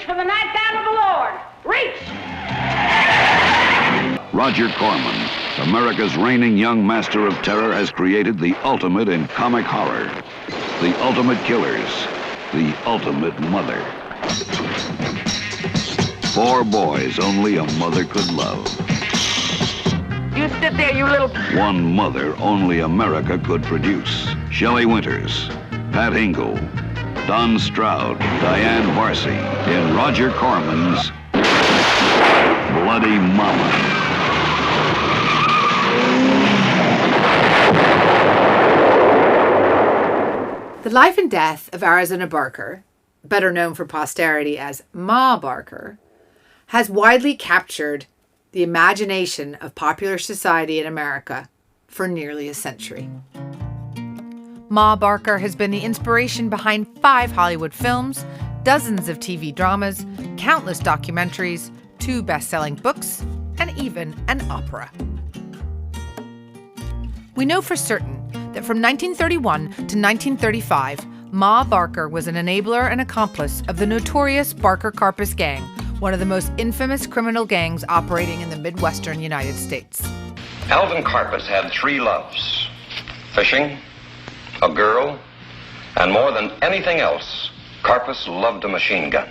reach for the nightgown of the Lord. Reach! Roger Corman, America's reigning young master of terror, has created the ultimate in comic horror. The ultimate killers, the ultimate mother. 4 boys only a mother could love. You sit there, you little... 1 mother only America could produce. Shelley Winters, Pat Hingle, Don Stroud, Diane Varsi in Roger Corman's Bloody Mama. The life and death of Arizona Barker, better known for posterity as Ma Barker, has widely captured the imagination of popular society in America for nearly a century. Ma Barker has been the inspiration behind 5 Hollywood films, dozens of TV dramas, countless documentaries, 2 best-selling books, and even an opera. We know for certain that from 1931 to 1935, Ma Barker was an enabler and accomplice of the notorious Barker Karpis gang, one of the most infamous criminal gangs operating in the Midwestern United States. Alvin Karpis had 3 loves: fishing, a girl, and more than anything else, Karpis loved a machine gun.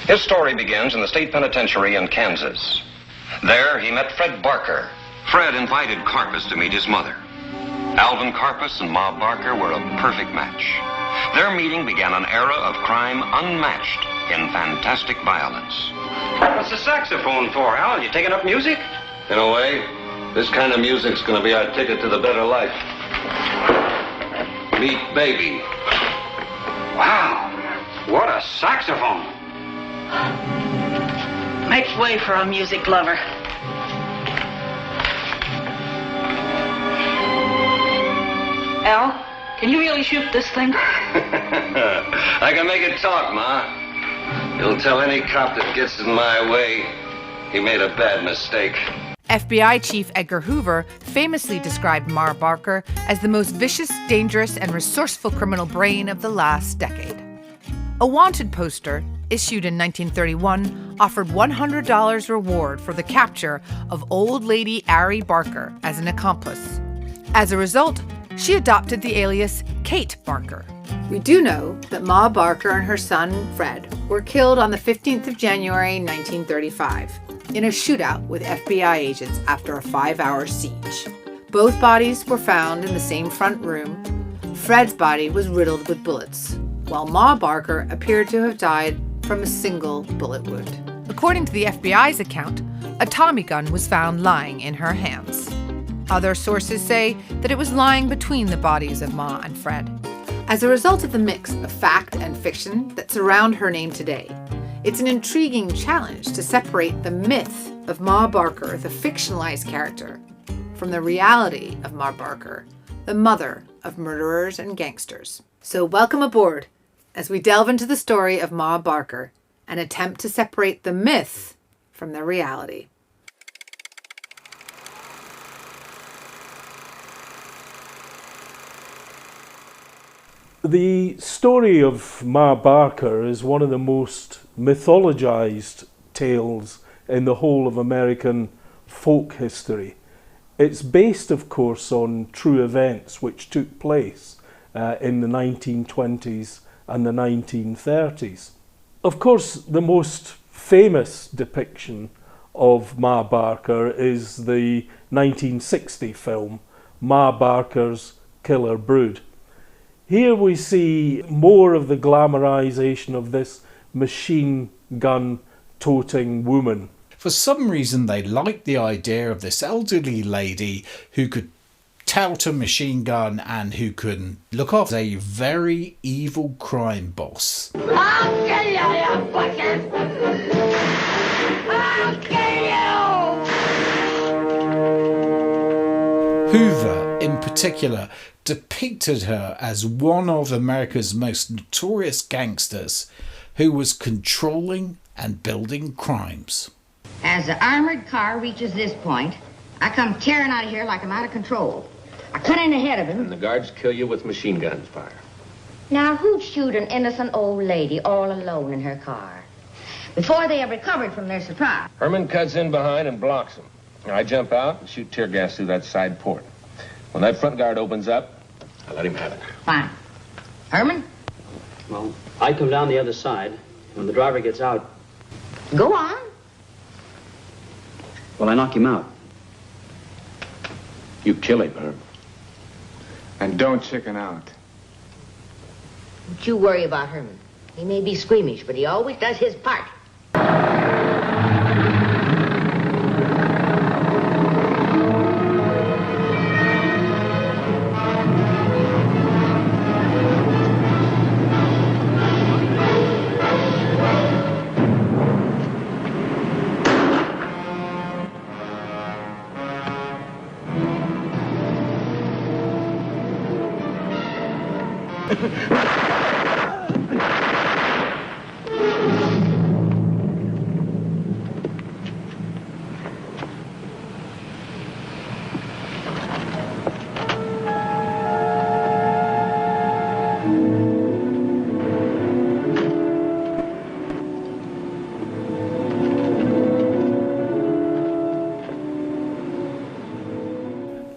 His story begins in the state penitentiary in Kansas. There he met Fred Barker. Fred invited Karpis to meet his mother. Alvin Karpis and Ma Barker were a perfect match. Their meeting began an era of crime unmatched in fantastic violence. What's the saxophone for, Al? You taking up music? In a way, this kind of music's gonna be our ticket to the better life. Meet Baby. Wow, what a saxophone. Make way for a music lover. Al, can you really shoot this thing? I can make it talk, Ma. It'll tell any cop that gets in my way he made a bad mistake. FBI Chief Edgar Hoover famously described Ma Barker as the most vicious, dangerous, and resourceful criminal brain of the last decade. A wanted poster, issued in 1931, offered $100 reward for the capture of old lady Ari Barker as an accomplice. As a result, she adopted the alias Kate Barker. We do know that Ma Barker and her son, Fred, were killed on the 15th of January, 1935, in a shootout with FBI agents after a 5-hour siege. Both bodies were found in the same front room. Fred's body was riddled with bullets, while Ma Barker appeared to have died from a single bullet wound. According to the FBI's account, a Tommy gun was found lying in her hands. Other sources say that it was lying between the bodies of Ma and Fred. As a result of the mix of fact and fiction that surround her name today, it's an intriguing challenge to separate the myth of Ma Barker, the fictionalized character, from the reality of Ma Barker, the mother of murderers and gangsters. So welcome aboard as we delve into the story of Ma Barker and attempt to separate the myth from the reality. The story of Ma Barker is one of the most mythologized tales in the whole of American folk history. It's based, of course, on true events which took place in the 1920s and the 1930s. Of course, the most famous depiction of Ma Barker is the 1960 film Ma Barker's Killer Brood. Here we see more of the glamorization of this machine gun toting woman. For some reason they liked the idea of this elderly lady who could tout a machine gun and who could look after a very evil crime boss. I'll kill you, you fuckers! I'll kill you! Hoover, in particular, depicted her as one of America's most notorious gangsters who was controlling and building crimes. As the armored car reaches this point, I come tearing out of here like I'm out of control. I cut in ahead of him. And the guards kill you with machine guns, fire. Now, who'd shoot an innocent old lady all alone in her car? Before they have recovered from their surprise. Herman cuts in behind and blocks him. I jump out and shoot tear gas through that side port. When that front guard opens up, I let him have it. Fine. Herman? Well, I come down the other side. When the driver gets out... Go on. Well, I knock him out. You kill him, Herb. And don't chicken out. Don't you worry about Herman. He may be squeamish, but he always does his part.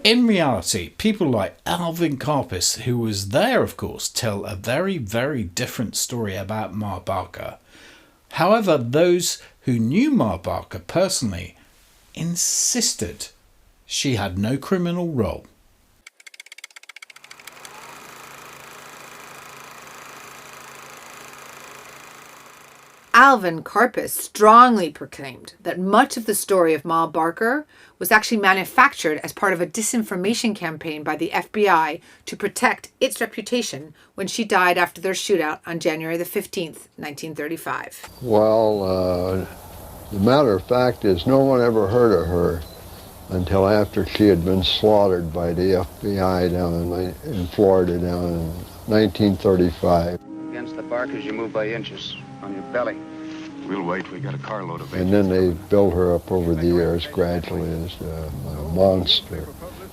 In reality, people like Alvin Karpis, who was there, of course, tell a very, very different story about Ma Barker. However, those who knew Ma Barker personally insisted she had no criminal role. Alvin Karpis strongly proclaimed that much of the story of Ma Barker was actually manufactured as part of a disinformation campaign by the FBI to protect its reputation when she died after their shootout on January the 15th, 1935. Well, the matter of fact is no one ever heard of her until after she had been slaughtered by the FBI down in Florida down in 1935. Against the Barkers, you move by inches. On your belly. We'll wait. We got a carload of And then they built her up over the years gradually as a monster.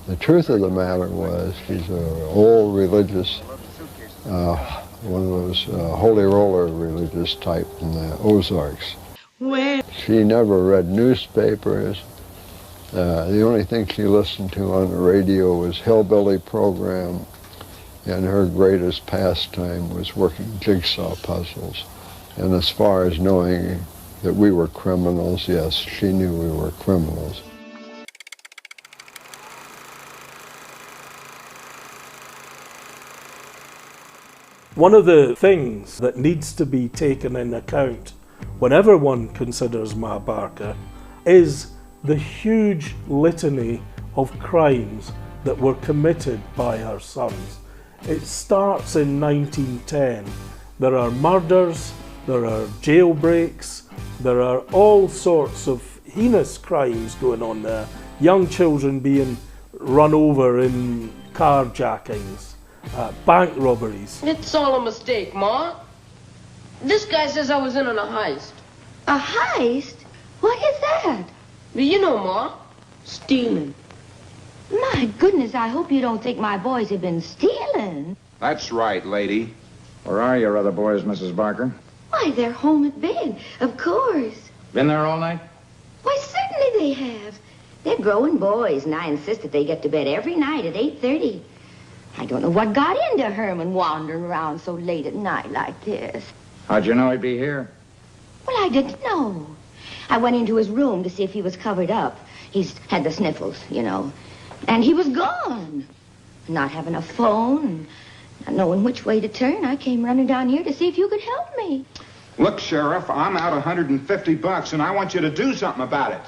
The truth of the matter was she's an old religious, one of those holy roller religious type in the Ozarks. She never read newspapers. The only thing she listened to on the radio was hillbilly program, and her greatest pastime was working jigsaw puzzles. And as far as knowing that we were criminals, yes, she knew we were criminals. One of the things that needs to be taken in account whenever one considers Ma Barker is the huge litany of crimes that were committed by her sons. It starts in 1910. There are murders, there are jailbreaks, there are all sorts of heinous crimes going on there. Young children being run over in carjackings, bank robberies. It's all a mistake, Ma. This guy says I was in on a heist. A heist? What is that? But you know, Ma, stealing. My goodness, I hope you don't think my boys have been stealing. That's right, lady. Where are your other boys, Mrs. Barker? Why, they're home at bed, of course. Been there all night? Why, certainly they have. They're growing boys, and I insist that they get to bed every night at 8:30. I don't know what got into Herman wandering around so late at night like this. How'd you know he'd be here? Well, I didn't know. I went into his room to see if he was covered up. He's had the sniffles, you know. And he was gone. Not having a phone, and not knowing which way to turn, I came running down here to see if you could help me. Look, Sheriff, I'm out $150, and I want you to do something about it.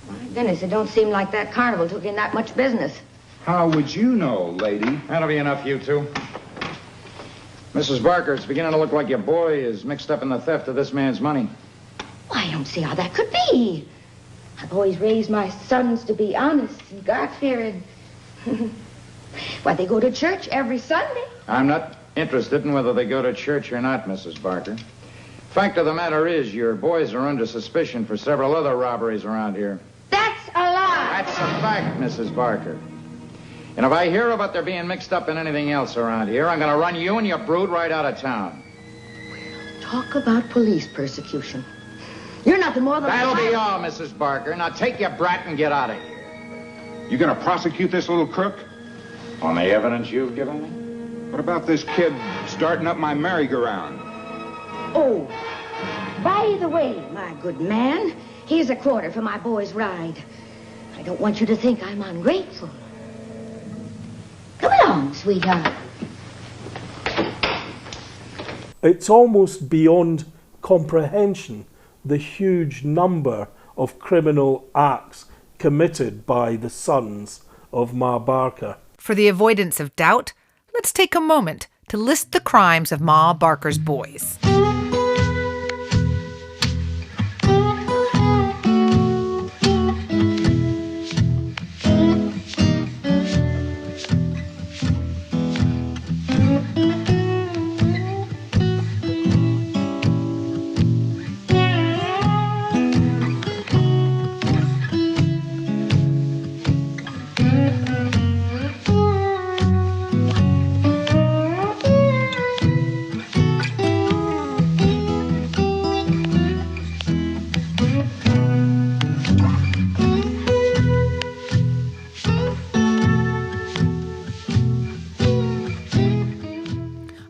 My goodness, it don't seem like that carnival took in that much business. How would you know, lady? That'll be enough, you two. Mrs. Barker, it's beginning to look like your boy is mixed up in the theft of this man's money. Why, I don't see how that could be. I've always raised my sons to be honest and God-fearing. Why, they go to church every Sunday. I'm not interested in whether they go to church or not, Mrs. Barker. Fact of the matter is, your boys are under suspicion for several other robberies around here. That's a lie. That's a fact, Mrs. Barker. And if I hear about there being mixed up in anything else around here, I'm gonna run you and your brood right out of town. Talk about police persecution. You're nothing more than... That'll be all, Mrs. Barker. Now take your brat and get out of here. You gonna prosecute this little crook? On the evidence you've given me? What about this kid starting up my merry-go-round? Oh, by the way, my good man, here's a quarter for my boy's ride. I don't want you to think I'm ungrateful. Come along, sweetheart. It's almost beyond comprehension, the huge number of criminal acts committed by the sons of Ma Barker. For the avoidance of doubt, let's take a moment to list the crimes of Ma Barker's boys.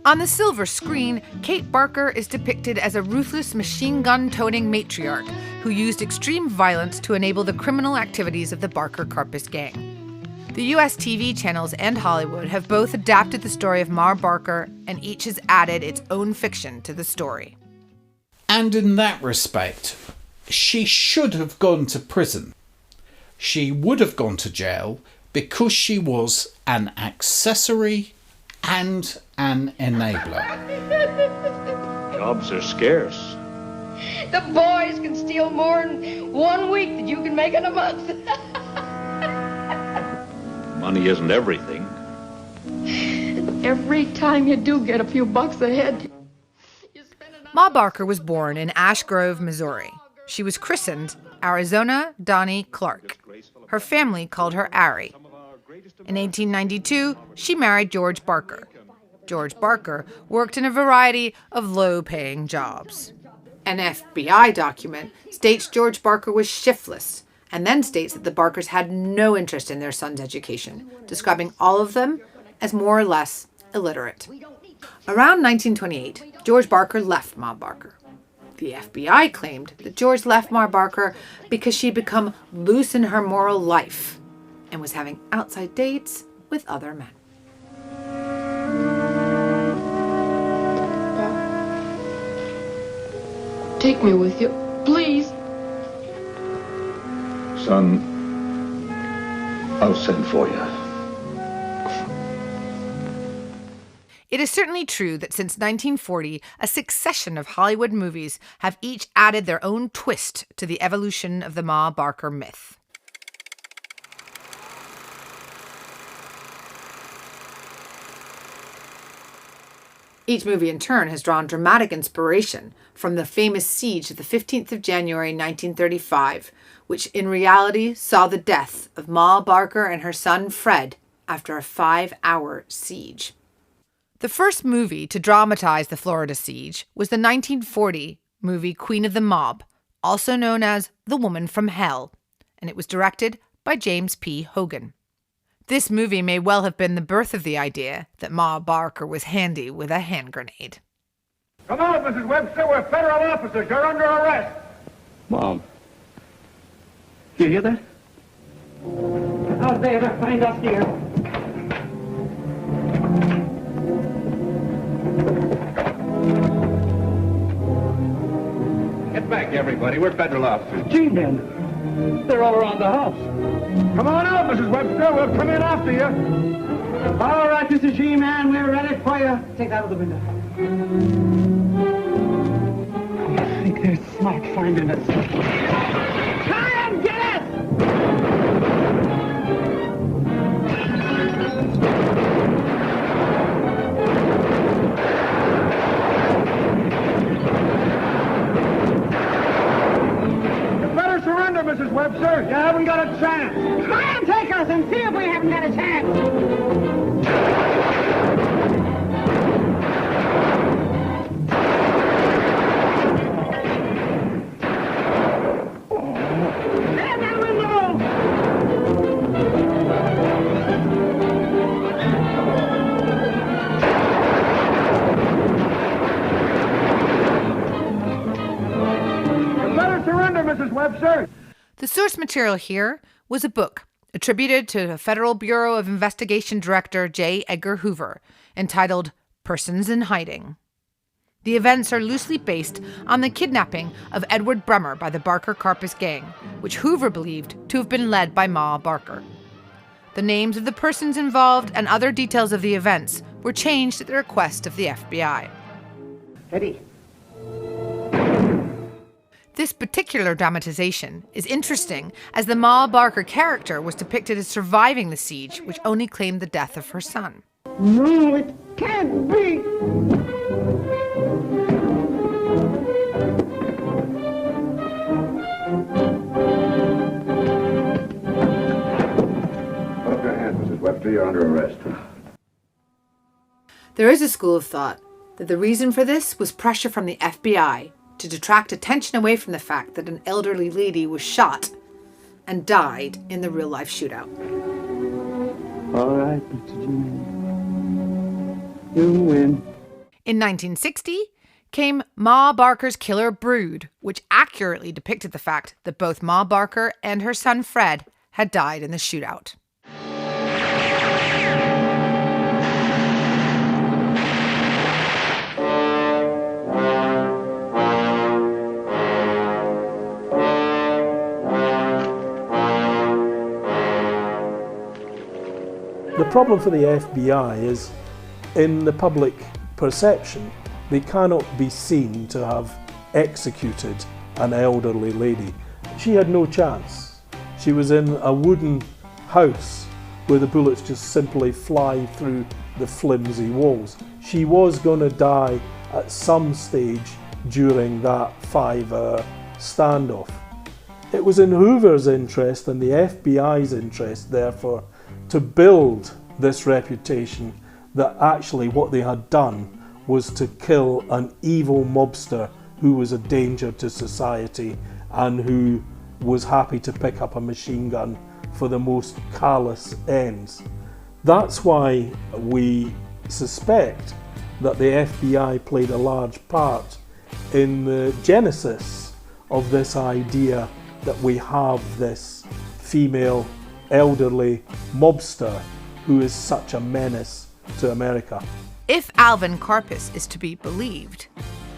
On the silver screen, Kate Barker is depicted as a ruthless machine gun-toting matriarch who used extreme violence to enable the criminal activities of the Barker Karpis gang. The US TV channels and Hollywood have both adapted the story of Ma Barker, and each has added its own fiction to the story. And in that respect, she should have gone to prison. She would have gone to jail because she was an accessory and an enabler. Jobs are scarce. The boys can steal more in 1 week than you can make in a month. Money isn't everything. Every time you do get a few bucks ahead. Ma Barker was born in Ash Grove, Missouri. She was christened Arizona Donnie Clark. Her family called her Ari. In 1892, she married George Barker. George Barker worked in a variety of low-paying jobs. An FBI document states George Barker was shiftless, and then states that the Barkers had no interest in their son's education, describing all of them as more or less illiterate. Around 1928, George Barker left Ma Barker. The FBI claimed that George left Ma Barker because she'd become loose in her moral life and was having outside dates with other men. Take me with you, please. Son, I'll send for you. It is certainly true that since 1940, a succession of Hollywood movies have each added their own twist to the evolution of the Ma Barker myth. Each movie in turn has drawn dramatic inspiration from the famous siege of the 15th of January 1935, which in reality saw the death of Ma Barker and her son Fred after a 5-hour siege. The first movie to dramatize the Florida siege was the 1940 movie Queen of the Mob, also known as The Woman from Hell, and it was directed by James P. Hogan. This movie may well have been the birth of the idea that Ma Barker was handy with a hand grenade. Come on, Mrs. Webster. We're federal officers. You're under arrest. Mom. You hear that? Out there to find us here. Get back, everybody. We're federal officers. Gee, men. They're all around the house. Come on out, Mrs. Webster. We'll come in after you. All right, Mr. G-Man. We're ready for you. Take that out of the window. I think they're smart finding us. Try and get it! You better surrender, Mrs. Webster. You haven't got a chance. Try and take us and see if we haven't got a chance. source material here was a book attributed to the Federal Bureau of Investigation Director J. Edgar Hoover, entitled Persons in Hiding. The events are loosely based on the kidnapping of Edward Bremer by the Barker Karpis gang, which Hoover believed to have been led by Ma Barker. The names of the persons involved and other details of the events were changed at the request of the FBI. Eddie. This particular dramatization is interesting as the Ma Barker character was depicted as surviving the siege, which only claimed the death of her son. No, it can't be. Put up your hands, Mrs. Webster. You're under arrest. There is a school of thought that the reason for this was pressure from the FBI to detract attention away from the fact that an elderly lady was shot and died in the real-life shootout. All right, Mr. G-Man. You win. In 1960 came Ma Barker's Killer Brood, which accurately depicted the fact that both Ma Barker and her son Fred had died in the shootout. The problem for the FBI is, in the public perception, they cannot be seen to have executed an elderly lady. She had no chance. She was in a wooden house where the bullets just simply fly through the flimsy walls. She was going to die at some stage during that 5-hour standoff. It was in Hoover's interest and the FBI's interest, therefore, to build this reputation that actually what they had done was to kill an evil mobster who was a danger to society and who was happy to pick up a machine gun for the most callous ends. That's why we suspect that the FBI played a large part in the genesis of this idea that we have this female elderly mobster who is such a menace to America. If Alvin Karpis is to be believed,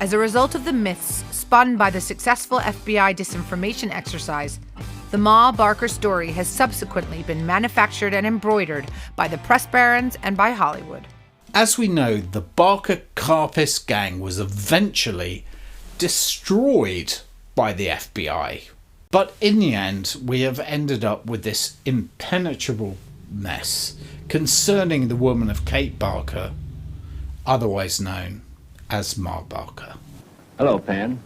as a result of the myths spun by the successful FBI disinformation exercise, the Ma Barker story has subsequently been manufactured and embroidered by the press barons and by Hollywood. As we know, the Barker Karpis gang was eventually destroyed by the FBI. But in the end, we have ended up with this impenetrable mess concerning the woman of Kate Barker, otherwise known as Ma Barker. Hello, Pan.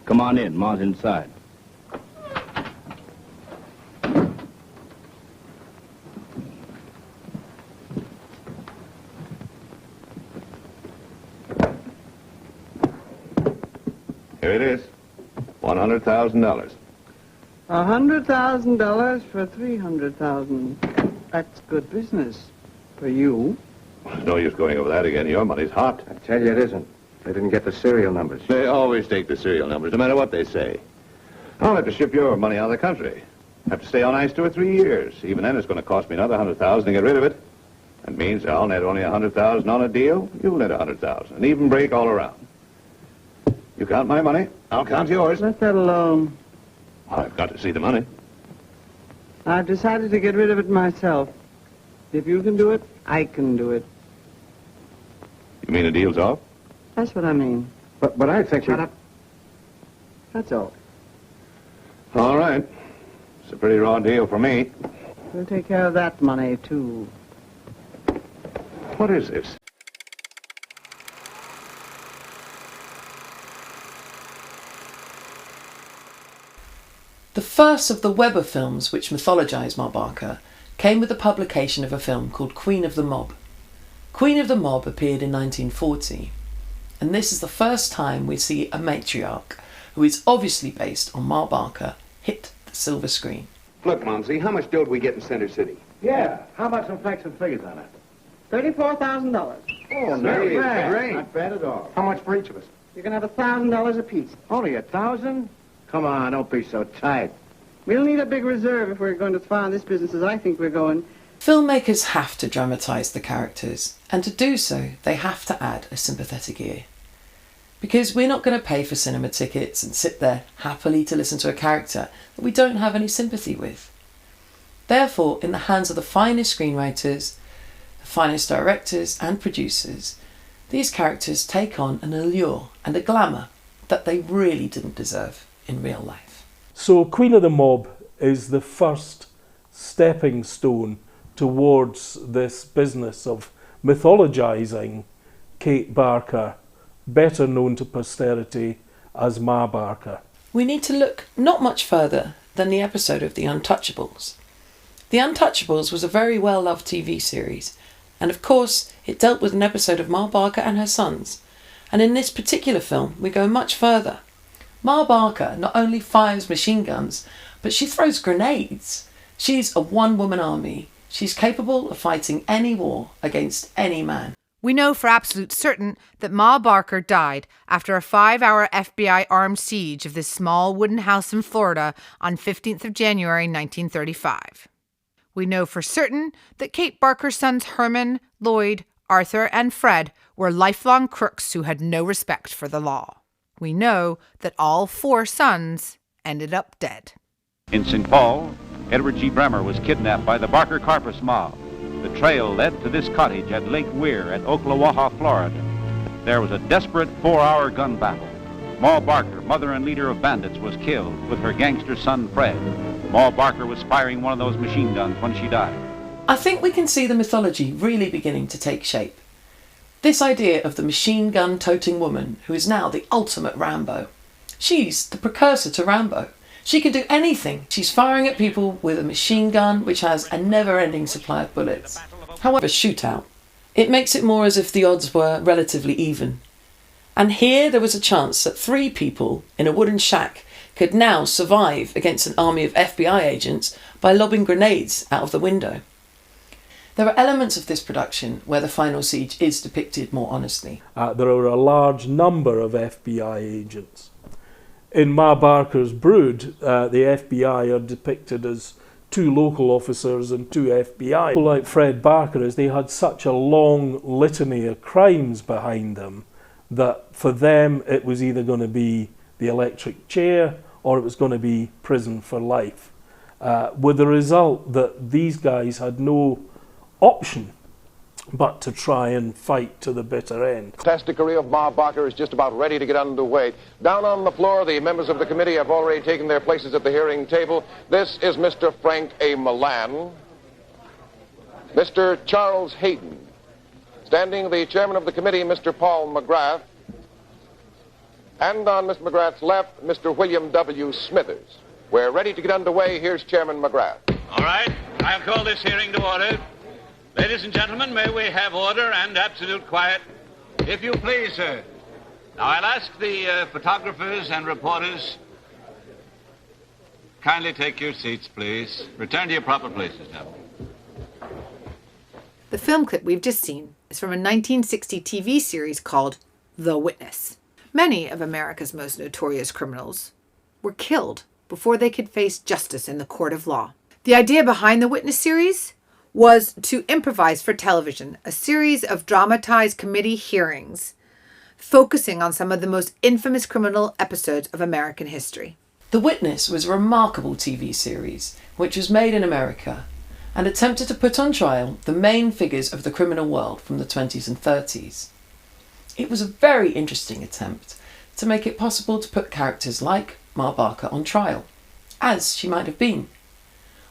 Come on in. Ma's inside. Here it is. $100,000. $100,000 for $300,000. That's good business for you. There's no use going over that again. Your money's hot. I tell you it isn't. They didn't get the serial numbers. They always take the serial numbers, no matter what they say. I'll have to ship your money out of the country. Have to stay on ice 2 or 3 years. Even then, it's going to cost me another $100,000 to get rid of it. That means I'll net only $100,000 on a deal. You'll net $100,000. An even break all around. You count my money, I'll count yours. Let that alone. I've got to see the money. I've decided to get rid of it myself. If you can do it, I can do it. You mean the deal's off? That's what I mean. But I think... Shut up. That's all. All right. It's a pretty raw deal for me. We'll take care of that money, too. What is this? The first of the Weber films which mythologize Ma Barker came with the publication of a film called Queen of the Mob. Queen of the Mob appeared in 1940, and this is the first time we see a matriarch, who is obviously based on Ma Barker, hit the silver screen. Look, Mumsy, how much dough did we get in Center City? Yeah. How about some facts and figures on it? $34,000. Oh, Not bad. Great. Not bad at all. How much for each of us? You can have $1,000 apiece. Only 1,000? Come on, don't be so tight. We'll need a big reserve if we're going as far in this business as I think we're going. Filmmakers have to dramatise the characters, and to do so, they have to add a sympathetic ear. Because we're not going to pay for cinema tickets and sit there happily to listen to a character that we don't have any sympathy with. Therefore, in the hands of the finest screenwriters, the finest directors and producers, these characters take on an allure and a glamour that they really didn't deserve in real life. So Queen of the Mob is the first stepping stone towards this business of mythologising Kate Barker, better known to posterity as Ma Barker. We need to look not much further than the episode of The Untouchables. The Untouchables was a very well-loved TV series, and of course it dealt with an episode of Ma Barker and her sons. And in this particular film we go much further. Ma Barker not only fires machine guns, but she throws grenades. She's a one-woman army. She's capable of fighting any war against any man. We know for absolute certain that Ma Barker died after a 5-hour FBI armed siege of this small wooden house in Florida on 15th of January 1935. We know for certain that Kate Barker's sons Herman, Lloyd, Arthur, and Fred were lifelong crooks who had no respect for the law. We know that all 4 sons ended up dead. In St. Paul, Edward G. Bremer was kidnapped by the Barker Karpis mob. The trail led to this cottage at Lake Weir at Ocklawaha, Florida. There was a desperate 4-hour gun battle. Ma Barker, mother and leader of bandits, was killed with her gangster son Fred. Ma Barker was firing one of those machine guns when she died. I think we can see the mythology really beginning to take shape. This idea of the machine gun toting woman who is now the ultimate Rambo. She's the precursor to Rambo. She can do anything. She's firing at people with a machine gun which has a never-ending supply of bullets. However, shootout. It makes it more as if the odds were relatively even. And here there was a chance that 3 people in a wooden shack could now survive against an army of FBI agents by lobbing grenades out of the window. There are elements of this production where the final siege is depicted more honestly. There are a large number of FBI agents. In Ma Barker's Brood, the FBI are depicted as 2 local officers and 2 FBI. People like Fred Barker, as they had such a long litany of crimes behind them, that for them it was either going to be the electric chair or it was going to be prison for life. With the result that these guys had no option but to try and fight to the bitter end. The fantastic career of Ma Barker is just about ready to get underway. Down on the floor, the members of the committee have already taken their places at the hearing table. This is Mr. Frank A. Milan, Mr. Charles Hayden, standing the chairman of the committee, Mr. Paul McGrath, and on Mr. McGrath's left, Mr. William W. Smithers. We're ready to get underway. Here's Chairman McGrath. All right, I'll call this hearing to order. Ladies and gentlemen, may we have order and absolute quiet? If you please, sir. Now, I'll ask the photographers and reporters, kindly take your seats, please. Return to your proper places now. The film clip we've just seen is from a 1960 TV series called The Witness. Many of America's most notorious criminals were killed before they could face justice in the court of law. The idea behind the Witness series was to improvise for television a series of dramatized committee hearings focusing on some of the most infamous criminal episodes of American history. The Witness was a remarkable TV series which was made in America and attempted to put on trial the main figures of the criminal world from the 20s and 30s. It was a very interesting attempt to make it possible to put characters like Ma Barker on trial, as she might have been.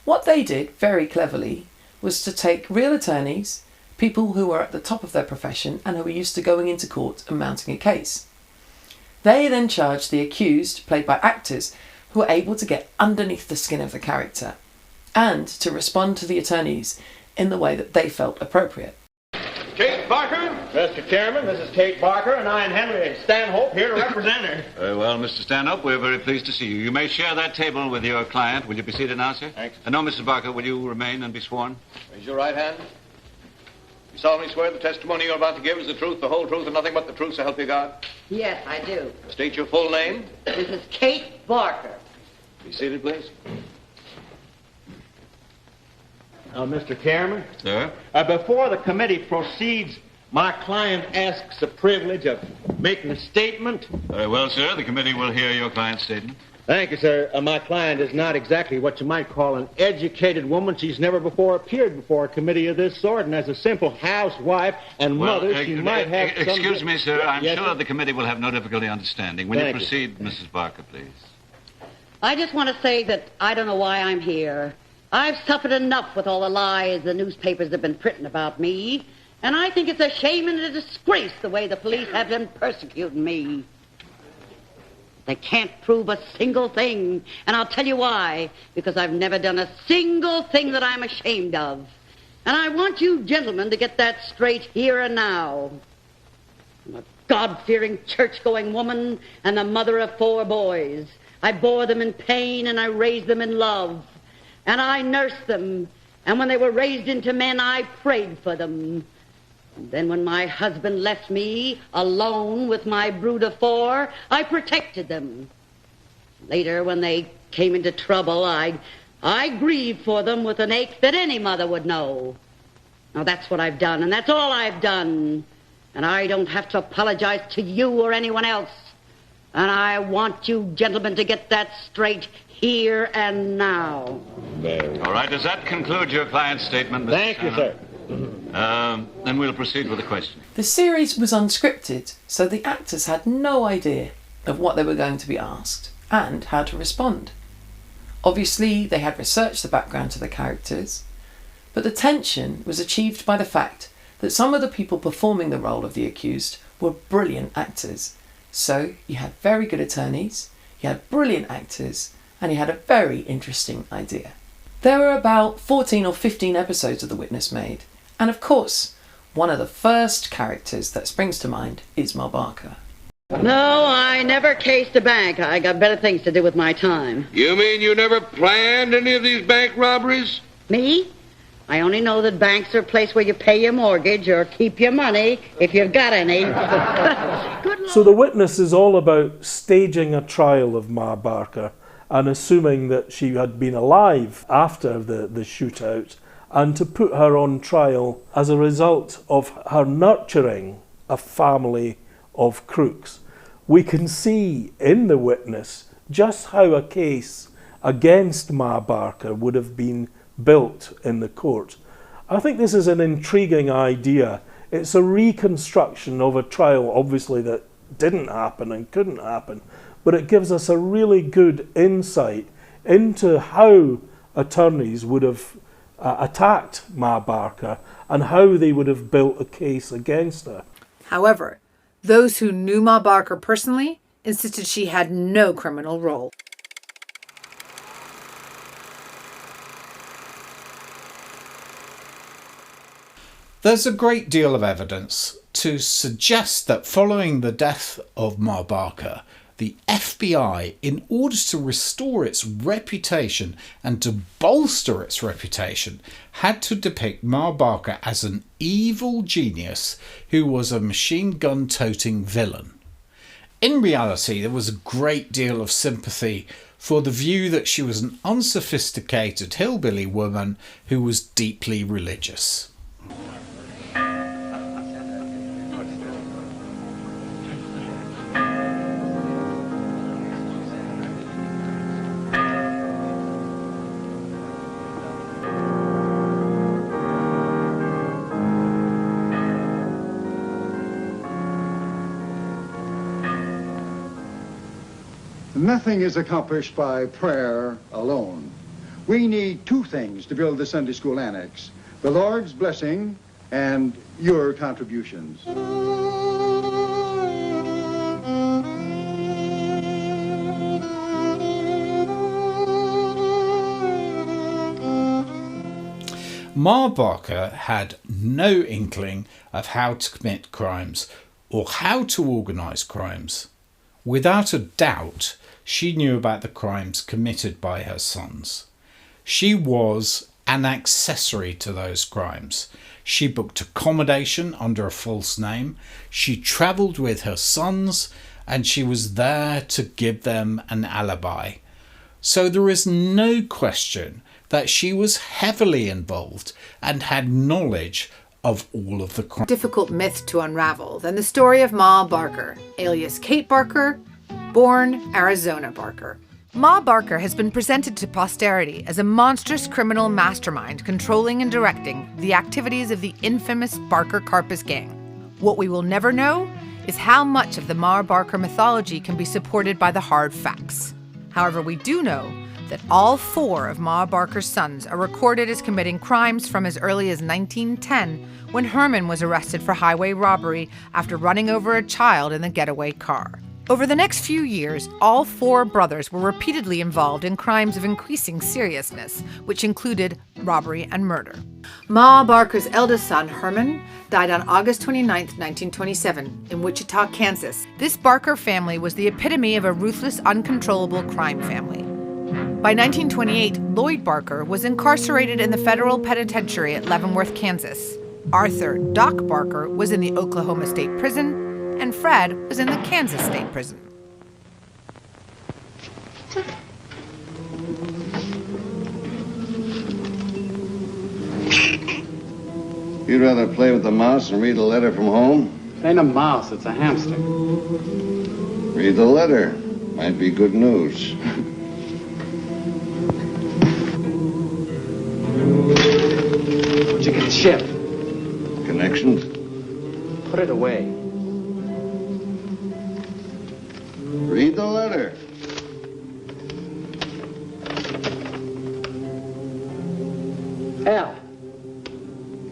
What they did, very cleverly, was to take real attorneys, people who were at the top of their profession and who were used to going into court and mounting a case. They then charged the accused, played by actors, who were able to get underneath the skin of the character and to respond to the attorneys in the way that they felt appropriate. Kate Barker? Mr. Chairman, this is Kate Barker, and I am Henry Stanhope, here to represent her. Very well, Mr. Stanhope, we're very pleased to see you. You may share that table with your client. Will you be seated now, sir? Thanks. No, Mrs. Barker, will you remain and be sworn? Raise your right hand. You solemnly swear the testimony you're about to give is the truth, the whole truth, and nothing but the truth, so help you God? Yes, I do. State your full name. This is Kate Barker. Be seated, please. Mr. Chairman? Sir? Before the committee proceeds, my client asks the privilege of making a statement. Very well, sir. The committee will hear your client's statement. Thank you, sir. My client is not exactly what you might call an educated woman. She's never before appeared before a committee of this sort, and as a simple housewife and mother, she might have some... Excuse me, sir. I'm Yes, sure sir? the committee will have no difficulty understanding. Will Thank you you. proceed, Mrs. Barker, please? I just want to say that I don't know why I'm here. I've suffered enough with all the lies the newspapers have been printing about me, and I think it's a shame and a disgrace the way the police have been persecuting me. They can't prove a single thing, and I'll tell you why. Because I've never done a single thing that I'm ashamed of. And I want you gentlemen to get that straight here and now. I'm a God-fearing, church-going woman and the mother of 4 boys. I bore them in pain and I raised them in love. And I nursed them. And when they were raised into men, I prayed for them. And then when my husband left me alone with my brood of 4, I protected them. Later, when they came into trouble, I grieved for them with an ache that any mother would know. Now, that's what I've done, and that's all I've done. And I don't have to apologize to you or anyone else. And I want you gentlemen to get that straight here and now. All right. Does that conclude your client's statement, Mr. Thank you, sir. Then we'll proceed with the questioning. The series was unscripted, so the actors had no idea of what they were going to be asked and how to respond. Obviously, they had researched the background to the characters, but the tension was achieved by the fact that some of the people performing the role of the accused were brilliant actors. So you had very good attorneys, you had brilliant actors, and you had a very interesting idea. There were about 14 or 15 episodes of The Witness made, and of course, one of the first characters that springs to mind is Ma Barker. No, I never cased a bank. I got better things to do with my time. You mean you never planned any of these bank robberies? Me? I only know that banks are a place where you pay your mortgage or keep your money if you've got any. So The Witness is all about staging a trial of Ma Barker and assuming that she had been alive after the shootout, and to put her on trial as a result of her nurturing a family of crooks. We can see in The Witness just how a case against Ma Barker would have been built in the court. I think this is an intriguing idea. It's a reconstruction of a trial, obviously, that didn't happen and couldn't happen, but it gives us a really good insight into how attorneys would have attacked Ma Barker and how they would have built a case against her. However, those who knew Ma Barker personally insisted she had no criminal role. There's a great deal of evidence to suggest that following the death of Ma Barker, the FBI, in order to restore its reputation and to bolster its reputation, had to depict Ma Barker as an evil genius who was a machine gun toting villain. In reality, there was a great deal of sympathy for the view that she was an unsophisticated hillbilly woman who was deeply religious. Nothing is accomplished by prayer alone. We need 2 things to build the Sunday School Annex: the Lord's blessing and your contributions. Ma Barker had no inkling of how to commit crimes or how to organise crimes. Without a doubt, she knew about the crimes committed by her sons. She was an accessory to those crimes. She booked accommodation under a false name. She travelled with her sons, and she was there to give them an alibi. So there is no question that she was heavily involved and had knowledge of all of the crime. Difficult myth to unravel than the story of Ma Barker, alias Kate Barker, born Arizona Barker. Ma Barker has been presented to posterity as a monstrous criminal mastermind controlling and directing the activities of the infamous Barker Karpis gang. What we will never know is how much of the Ma Barker mythology can be supported by the hard facts. However, we do know that all 4 of Ma Barker's sons are recorded as committing crimes from as early as 1910, when Herman was arrested for highway robbery after running over a child in the getaway car. Over the next few years, all 4 brothers were repeatedly involved in crimes of increasing seriousness, which included robbery and murder. Ma Barker's eldest son, Herman, died on August 29, 1927, in Wichita, Kansas. This Barker family was the epitome of a ruthless, uncontrollable crime family. By 1928, Lloyd Barker was incarcerated in the federal penitentiary at Leavenworth, Kansas. Arthur Doc Barker was in the Oklahoma State Prison, and Fred was in the Kansas State Prison. You'd rather play with the mouse and read a letter from home? It ain't a mouse, it's a hamster. Read the letter. Might be good news. Where'd you get Chip? Connections? Put it away. Read the letter. Al,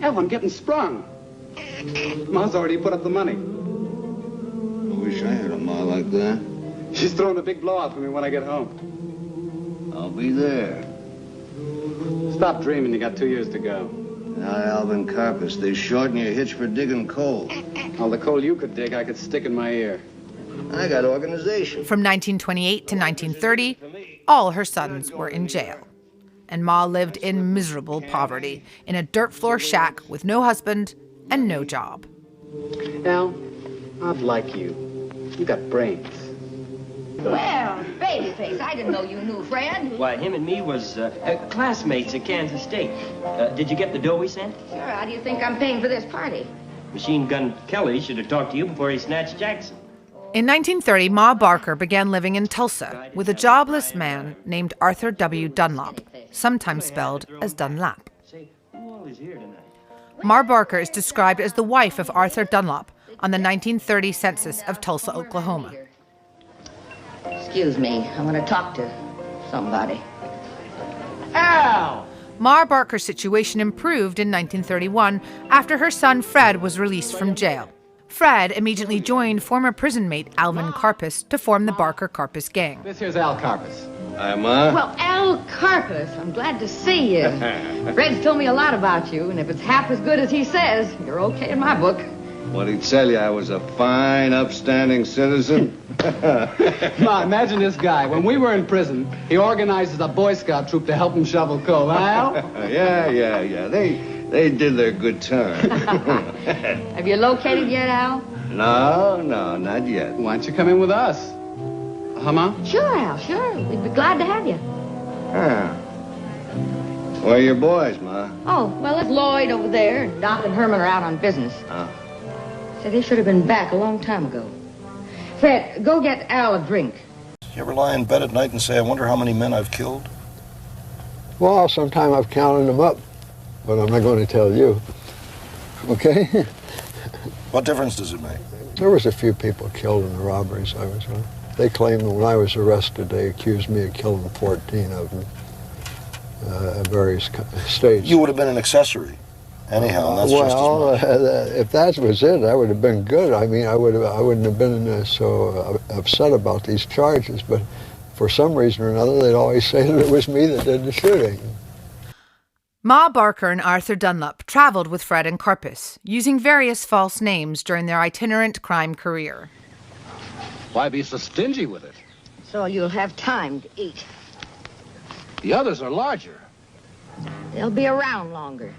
I'm getting sprung. Ma's already put up the money. I wish I had a ma like that. She's throwing a big blowout for me when I get home. I'll be there. Stop dreaming, you got 2 years to go. Now, Alvin Karpis, they shorten your hitch for digging coal. All the coal you could dig, I could stick in my ear. I got organization. From 1928 to 1930, all her sons were in jail. And Ma lived in miserable poverty, in a dirt floor shack with no husband and no job. Al, I'd like you. You got brains. Well, babyface, I didn't know you knew Fred. Why, him and me was classmates at Kansas State. Did you get the dough we sent? Sure, how do you think I'm paying for this party? Machine Gun Kelly should have talked to you before he snatched Jackson. In 1930, Ma Barker began living in Tulsa with a jobless man named Arthur W. Dunlop, sometimes spelled as Dunlap. Ma Barker is described as the wife of Arthur Dunlop on the 1930 census of Tulsa, Oklahoma. Excuse me, I want to talk to somebody. Al! Ma Barker's situation improved in 1931 after her son Fred was released from jail. Fred immediately joined former prison mate Alvin Karpis to form the Barker Karpis gang. This here's Al Karpis. Hi, Ma. Well, Al Karpis, I'm glad to see you. Fred's told me a lot about you, and if it's half as good as he says, you're okay in my book. What'd he tell you? I was a fine, upstanding citizen? Ma, imagine this guy. When we were in prison, he organizes a Boy Scout troop to help him shovel coal, huh, Al? Yeah. They did their good turn. Have you located yet, Al? No, not yet. Why don't you come in with us? Huh, Ma? Sure, Al, sure. We'd be glad to have you. Huh. Where are your boys, Ma? Oh, well, it's Lloyd over there, and Doc and Herman are out on business. Oh. Said they should have been back a long time ago. Fred, go get Al a drink. You ever lie in bed at night and say, I wonder how many men I've killed? Well, sometime I've counted them up, but I'm not going to tell you. Okay? What difference does it make? There was a few people killed in the robberies I was on. They claimed that when I was arrested, they accused me of killing 14 of them at various stages. You would have been an accessory. Anyhow, that's just as much. If that was it, that would have been good. I mean, I wouldn't have been so upset about these charges, but for some reason or another, they'd always say that it was me that did the shooting. Ma Barker and Arthur Dunlop traveled with Fred and Karpis, using various false names during their itinerant crime career. Why be so stingy with it? So you'll have time to eat. The others are larger. They'll be around longer.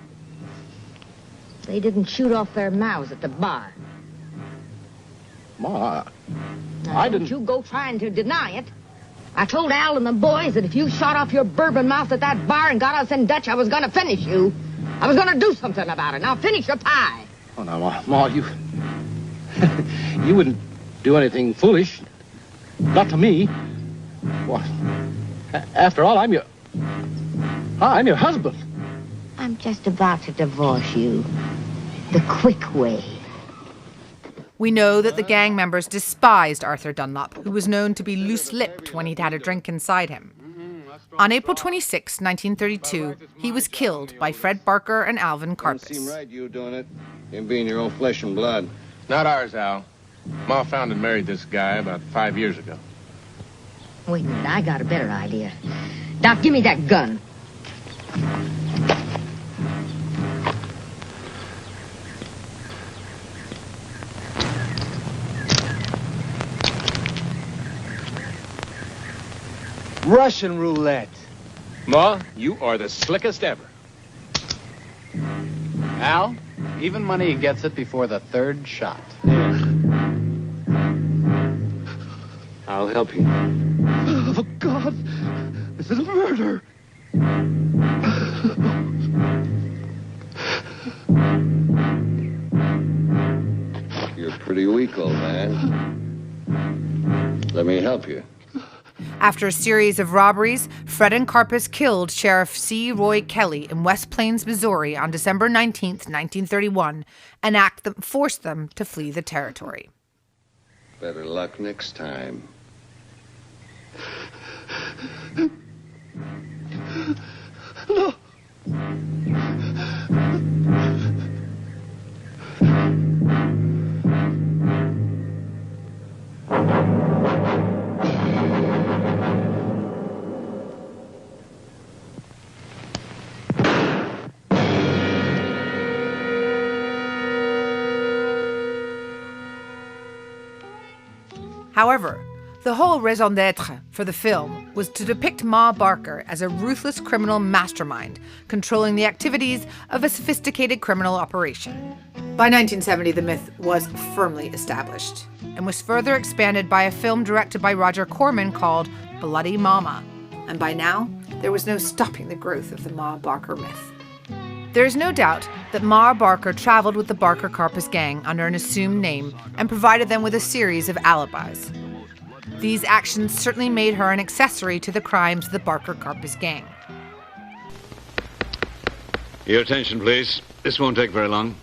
They didn't shoot off their mouths at the bar. Ma, Now, I don't didn't... you go trying to deny it. I told Al and the boys that if you shot off your bourbon mouth at that bar and got us in Dutch, I was going to finish you. I was going to do something about it. Now finish your pie. Oh, now, Ma, you... you wouldn't do anything foolish. Not to me. Well, after all, I'm your husband. I'm just about to divorce you. The quick way. We know that the gang members despised Arthur Dunlop, who was known to be loose-lipped when he'd had a drink inside him. On April 26, 1932, he was killed by Fred Barker and Alvin Karpis. Doesn't seem right you doing it. Him being your own flesh and blood. Not ours, Al. Ma found and married this guy about 5 years ago. Wait a minute, I got a better idea. Doc, give me that gun. Russian roulette. Ma, you are the slickest ever. Al, even money gets it before the third shot. I'll help you. Oh, for God, this is murder. You're pretty weak, old man. Let me help you. After a series of robberies, Fred and Karpis killed Sheriff C. Roy Kelly in West Plains, Missouri on December 19, 1931, an act that forced them to flee the territory. Better luck next time. No. However, the whole raison d'etre for the film was to depict Ma Barker as a ruthless criminal mastermind controlling the activities of a sophisticated criminal operation. By 1970, the myth was firmly established and was further expanded by a film directed by Roger Corman called Bloody Mama. And by now, there was no stopping the growth of the Ma Barker myth. There is no doubt that Ma Barker traveled with the Barker Karpis gang under an assumed name and provided them with a series of alibis. These actions certainly made her an accessory to the crimes of the Barker Karpis gang. Your attention, please. This won't take very long.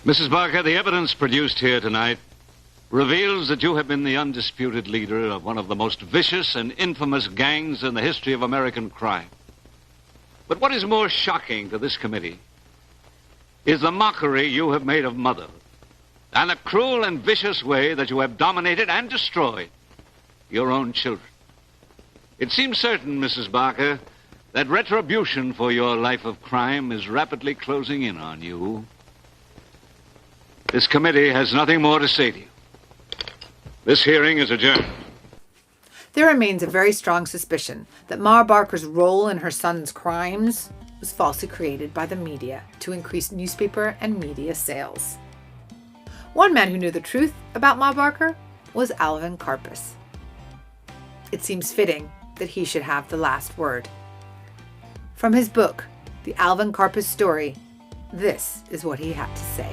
Mrs. Barker, the evidence produced here tonight reveals that you have been the undisputed leader of one of the most vicious and infamous gangs in the history of American crime. But what is more shocking to this committee is the mockery you have made of Mother and the cruel and vicious way that you have dominated and destroyed your own children. It seems certain, Mrs. Barker, that retribution for your life of crime is rapidly closing in on you. This committee has nothing more to say to you. This hearing is adjourned. There remains a very strong suspicion that Ma Barker's role in her son's crimes was falsely created by the media to increase newspaper and media sales. One man who knew the truth about Ma Barker was Alvin Karpis. It seems fitting that he should have the last word. From his book, The Alvin Karpis Story, this is what he had to say.